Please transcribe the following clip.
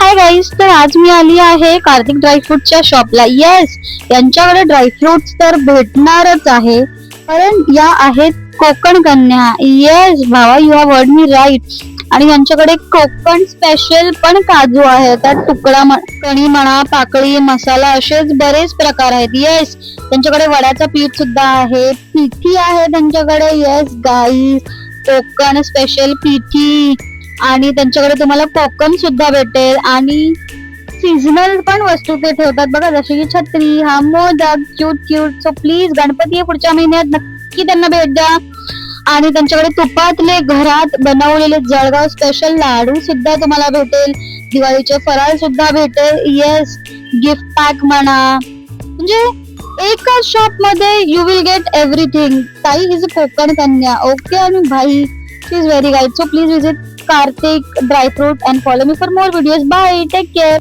Hi guys, तर आज मी आली आहे कार्तिक ड्रायफ्रूटच्या शॉपला. येस, यांच्याकडे ड्रायफ्रुट्स तर भेटणारच आहे, कारण या आहेत कोकण कन्या. येस भावा, you have word me right. आणि यांच्याकडे कोकण स्पेशल पण काजू आहे. त्यात तुकडा कणी म्हणा, पाकळी, मसाला असेच बरेच प्रकार आहेत. येस, त्यांच्याकडे वड्याचं पीठ सुद्धा आहे, पिठी आहे त्यांच्याकडे. येस गाईज, कोकण स्पेशल पिठी. आणि त्यांच्याकडे तुम्हाला कोकम सुद्धा भेटेल आणि सीझनल पण वस्तू ते ठेवतात बघा, जशी की छत्री, हा modak, cute cute. So please, Ganpati आहे पुढच्या महिन्यात, नक्की त्यांना भेट द्या. आणि त्यांच्याकडे तुपातले घरात बनवलेले जळगाव स्पेशल लाडू सुद्धा तुम्हाला भेटेल. दिवाळीचे फराळ सुद्धा भेटेल. येस, गिफ्ट पॅक म्हणा, म्हणजे एकाच शॉप मध्ये यू विल गेट एव्हरीथिंग. ताई इज अ कोकण कन्या. ओके, आणि भाई she is very guide. So please visit Karthik Dry Fruit and follow me for more videos. Bye. Take care.